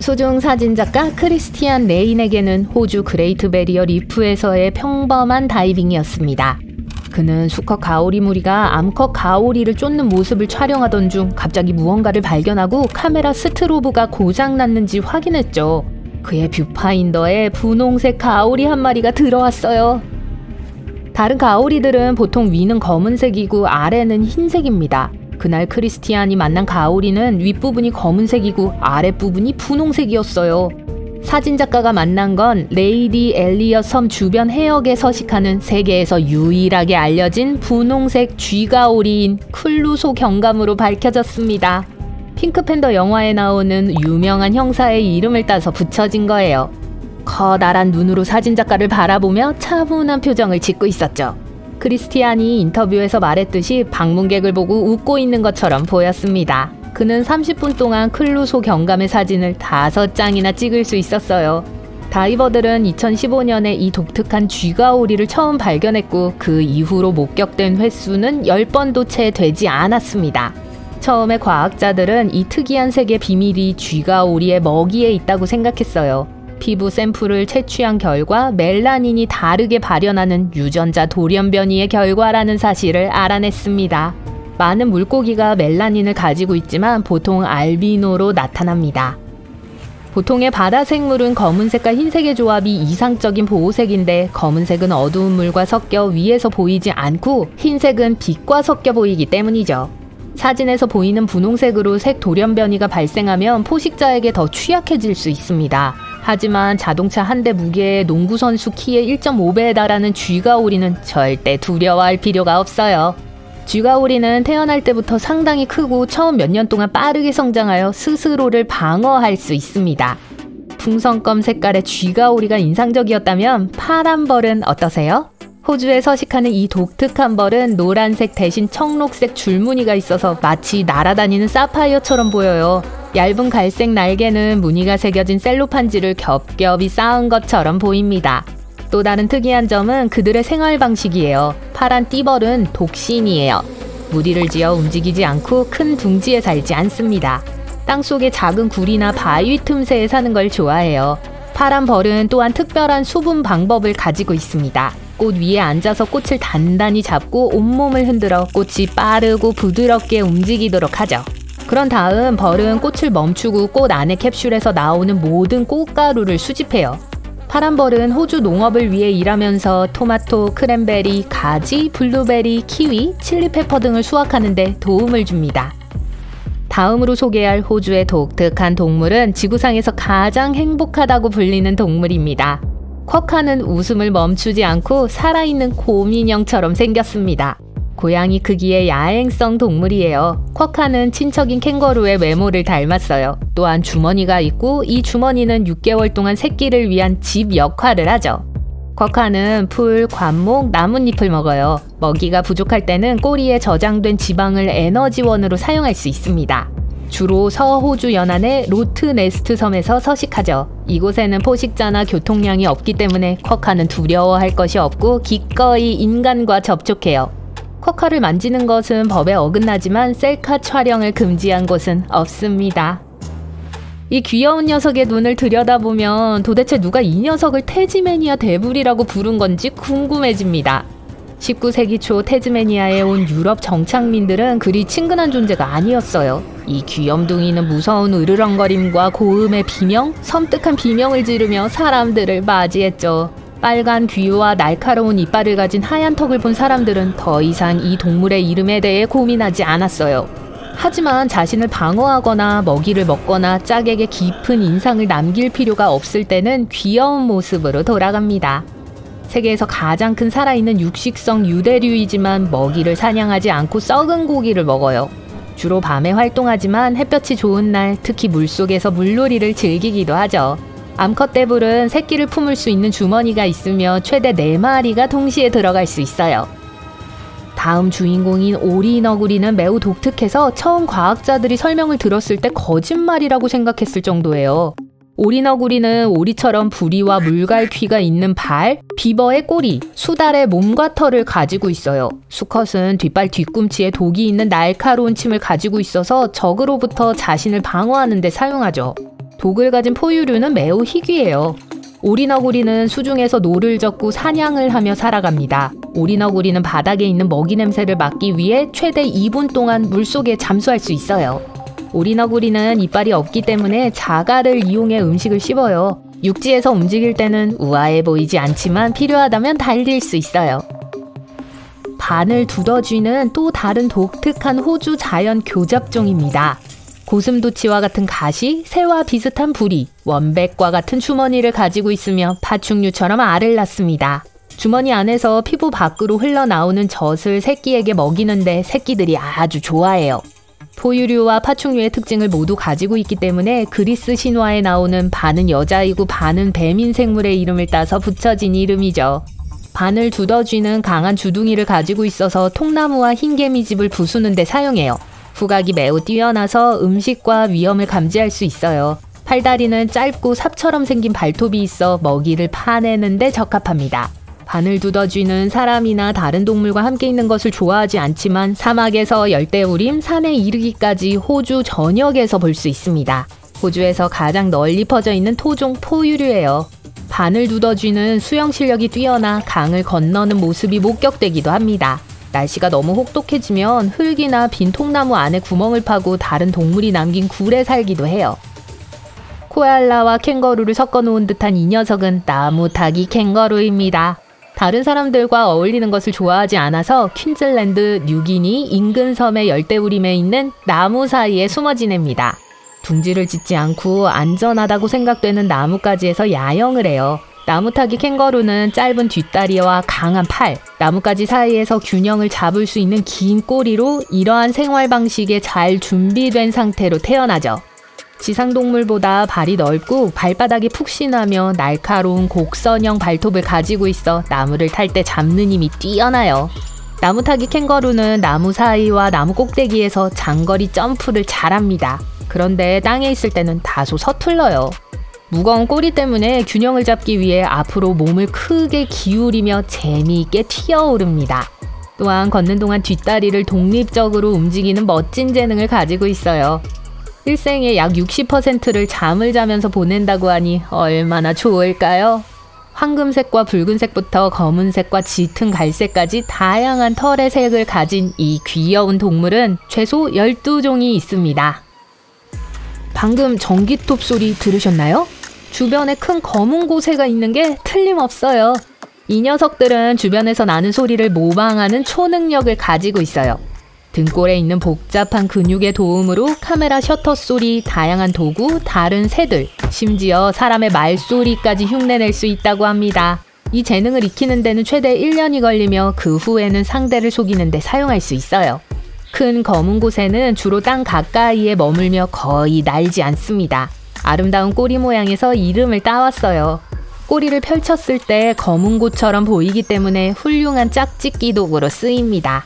수중 사진작가 크리스티안 레인에게는 호주 그레이트 베리어 리프에서의 평범한 다이빙이었습니다. 그는 수컷 가오리 무리가 암컷 가오리를 쫓는 모습을 촬영하던 중 갑자기 무언가를 발견하고 카메라 스트로브가 고장났는지 확인했죠. 그의 뷰파인더에 분홍색 가오리 한 마리가 들어왔어요. 다른 가오리들은 보통 위는 검은색이고 아래는 흰색입니다. 그날 크리스티안이 만난 가오리는 윗부분이 검은색이고 아랫부분이 분홍색이었어요. 사진작가가 만난 건 레이디 엘리엇 섬 주변 해역에 서식하는 세계에서 유일하게 알려진 분홍색 쥐가오리인 클루소 경감으로 밝혀졌습니다. 핑크팬더 영화에 나오는 유명한 형사의 이름을 따서 붙여진 거예요. 커다란 눈으로 사진작가를 바라보며 차분한 표정을 짓고 있었죠. 크리스티안이 인터뷰에서 말했듯이 방문객을 보고 웃고 있는 것처럼 보였습니다. 그는 30분 동안 클루소 경감의 사진을 5장이나 찍을 수 있었어요. 다이버들은 2015년에 이 독특한 쥐가오리를 처음 발견했고 그 이후로 목격된 횟수는 10번도 채 되지 않았습니다. 처음에 과학자들은 이 특이한 색의 비밀이 쥐가오리의 먹이에 있다고 생각했어요. 피부 샘플을 채취한 결과 멜라닌이 다르게 발현하는 유전자 돌연변이의 결과라는 사실을 알아냈습니다. 많은 물고기가 멜라닌을 가지고 있지만 보통 알비노로 나타납니다. 보통의 바다 생물은 검은색과 흰색의 조합이 이상적인 보호색인데 검은색은 어두운 물과 섞여 위에서 보이지 않고 흰색은 빛과 섞여 보이기 때문이죠. 사진에서 보이는 분홍색으로 색 돌연변이가 발생하면 포식자에게 더 취약해질 수 있습니다. 하지만 자동차 한 대 무게의 농구선수 키의 1.5배에 달하는 쥐가오리는 절대 두려워할 필요가 없어요. 쥐가오리는 태어날 때부터 상당히 크고 처음 몇 년 동안 빠르게 성장하여 스스로를 방어할 수 있습니다. 풍선껌 색깔의 쥐가오리가 인상적이었다면 파란 벌은 어떠세요? 호주에 서식하는 이 독특한 벌은 노란색 대신 청록색 줄무늬가 있어서 마치 날아다니는 사파이어처럼 보여요. 얇은 갈색 날개는 무늬가 새겨진 셀로판지를 겹겹이 쌓은 것처럼 보입니다. 또 다른 특이한 점은 그들의 생활 방식이에요. 파란 띠벌은 독신이에요. 무리를 지어 움직이지 않고 큰 둥지에 살지 않습니다. 땅속의 작은 굴이나 바위 틈새에 사는 걸 좋아해요. 파란 벌은 또한 특별한 수분 방법을 가지고 있습니다. 꽃 위에 앉아서 꽃을 단단히 잡고 온몸을 흔들어 꽃이 빠르고 부드럽게 움직이도록 하죠. 그런 다음 벌은 꽃을 멈추고 꽃 안의 캡슐에서 나오는 모든 꽃가루를 수집해요. 파란 벌은 호주 농업을 위해 일하면서 토마토, 크랜베리, 가지, 블루베리, 키위, 칠리페퍼 등을 수확하는 데 도움을 줍니다. 다음으로 소개할 호주의 독특한 동물은 지구상에서 가장 행복하다고 불리는 동물입니다. 쿼카는 웃음을 멈추지 않고 살아있는 곰인형처럼 생겼습니다. 고양이 크기의 야행성 동물이에요. 쿼카는 친척인 캥거루의 외모를 닮았어요. 또한 주머니가 있고 이 주머니는 6개월 동안 새끼를 위한 집 역할을 하죠. 쿼카는 풀, 관목, 나뭇잎을 먹어요. 먹이가 부족할 때는 꼬리에 저장된 지방을 에너지원으로 사용할 수 있습니다. 주로 서호주 연안의 로트네스트 섬에서 서식하죠. 이곳에는 포식자나 교통량이 없기 때문에 쿼카는 두려워할 것이 없고 기꺼이 인간과 접촉해요. 쿼카를 만지는 것은 법에 어긋나지만 셀카 촬영을 금지한 곳은 없습니다. 이 귀여운 녀석의 눈을 들여다보면 도대체 누가 이 녀석을 태즈메니아 대불이라고 부른 건지 궁금해집니다. 19세기 초 태즈메니아에 온 유럽 정착민들은 그리 친근한 존재가 아니었어요. 이 귀염둥이는 무서운 으르렁거림과 고음의 비명, 섬뜩한 비명을 지르며 사람들을 맞이했죠. 빨간 귀와 날카로운 이빨을 가진 하얀 턱을 본 사람들은 더 이상 이 동물의 이름에 대해 고민하지 않았어요. 하지만 자신을 방어하거나 먹이를 먹거나 짝에게 깊은 인상을 남길 필요가 없을 때는 귀여운 모습으로 돌아갑니다. 세계에서 가장 큰 살아있는 육식성 유대류이지만 먹이를 사냥하지 않고 썩은 고기를 먹어요. 주로 밤에 활동하지만 햇볕이 좋은 날 특히 물속에서 물놀이를 즐기기도 하죠. 암컷 떼불은 새끼를 품을 수 있는 주머니가 있으며 최대 4마리가 동시에 들어갈 수 있어요. 다음 주인공인 오리너구리는 매우 독특해서 처음 과학자들이 설명을 들었을 때 거짓말이라고 생각했을 정도예요. 오리너구리는 오리처럼 부리와 물갈퀴가 있는 발, 비버의 꼬리, 수달의 몸과 털을 가지고 있어요. 수컷은 뒷발 뒤꿈치에 독이 있는 날카로운 침을 가지고 있어서 적으로부터 자신을 방어하는 데 사용하죠. 독을 가진 포유류는 매우 희귀해요. 오리너구리는 수중에서 노를 젓고 사냥을 하며 살아갑니다. 오리너구리는 바닥에 있는 먹이 냄새를 막기 위해 최대 2분 동안 물속에 잠수할 수 있어요. 오리너구리는 이빨이 없기 때문에 자갈을 이용해 음식을 씹어요. 육지에서 움직일 때는 우아해 보이지 않지만 필요하다면 달릴 수 있어요. 바늘 두더쥐는 또 다른 독특한 호주 자연 교잡종입니다. 고슴도치와 같은 가시, 새와 비슷한 부리, 원백과 같은 주머니를 가지고 있으며 파충류처럼 알을 낳습니다. 주머니 안에서 피부 밖으로 흘러나오는 젖을 새끼에게 먹이는데 새끼들이 아주 좋아해요. 포유류와 파충류의 특징을 모두 가지고 있기 때문에 그리스 신화에 나오는 반은 여자이고 반은 뱀인 생물의 이름을 따서 붙여진 이름이죠. 바늘 두더쥐는 강한 주둥이를 가지고 있어서 통나무와 흰개미집을 부수는 데 사용해요. 후각이 매우 뛰어나서 음식과 위험을 감지할 수 있어요. 팔다리는 짧고 삽처럼 생긴 발톱이 있어 먹이를 파내는 데 적합합니다. 바늘 두더쥐는 사람이나 다른 동물과 함께 있는 것을 좋아하지 않지만 사막에서 열대우림, 산에 이르기까지 호주 전역에서 볼 수 있습니다. 호주에서 가장 널리 퍼져 있는 토종 포유류예요. 바늘 두더쥐는 수영 실력이 뛰어나 강을 건너는 모습이 목격되기도 합니다. 날씨가 너무 혹독해지면 흙이나 빈 통나무 안에 구멍을 파고 다른 동물이 남긴 굴에 살기도 해요. 코알라와 캥거루를 섞어 놓은 듯한 이 녀석은 나무타기 캥거루입니다. 다른 사람들과 어울리는 것을 좋아하지 않아서 퀸즐랜드, 뉴기니 인근 섬의 열대우림에 있는 나무 사이에 숨어 지냅니다. 둥지를 짓지 않고 안전하다고 생각되는 나뭇가지에서 야영을 해요. 나무타기 캥거루는 짧은 뒷다리와 강한 팔, 나뭇가지 사이에서 균형을 잡을 수 있는 긴 꼬리로 이러한 생활 방식에 잘 준비된 상태로 태어나죠. 지상동물보다 발이 넓고 발바닥이 푹신하며 날카로운 곡선형 발톱을 가지고 있어 나무를 탈 때 잡는 힘이 뛰어나요. 나무타기 캥거루는 나무 사이와 나무 꼭대기에서 장거리 점프를 잘합니다. 그런데 땅에 있을 때는 다소 서툴러요. 무거운 꼬리 때문에 균형을 잡기 위해 앞으로 몸을 크게 기울이며 재미있게 튀어오릅니다. 또한 걷는 동안 뒷다리를 독립적으로 움직이는 멋진 재능을 가지고 있어요. 일생의 약 60%를 잠을 자면서 보낸다고 하니 얼마나 좋을까요? 황금색과 붉은색부터 검은색과 짙은 갈색까지 다양한 털의 색을 가진 이 귀여운 동물은 최소 12종이 있습니다. 방금 전기톱 소리 들으셨나요? 주변에 큰 검은 고새가 있는 게 틀림없어요. 이 녀석들은 주변에서 나는 소리를 모방하는 초능력을 가지고 있어요. 등골에 있는 복잡한 근육의 도움으로 카메라 셔터 소리, 다양한 도구, 다른 새들, 심지어 사람의 말소리까지 흉내낼 수 있다고 합니다. 이 재능을 익히는 데는 최대 1년이 걸리며 그 후에는 상대를 속이는 데 사용할 수 있어요. 큰 검은 고새는 주로 땅 가까이에 머물며 거의 날지 않습니다. 아름다운 꼬리 모양에서 이름을 따왔어요. 꼬리를 펼쳤을 때 검은 고처럼 보이기 때문에 훌륭한 짝짓기 도구로 쓰입니다.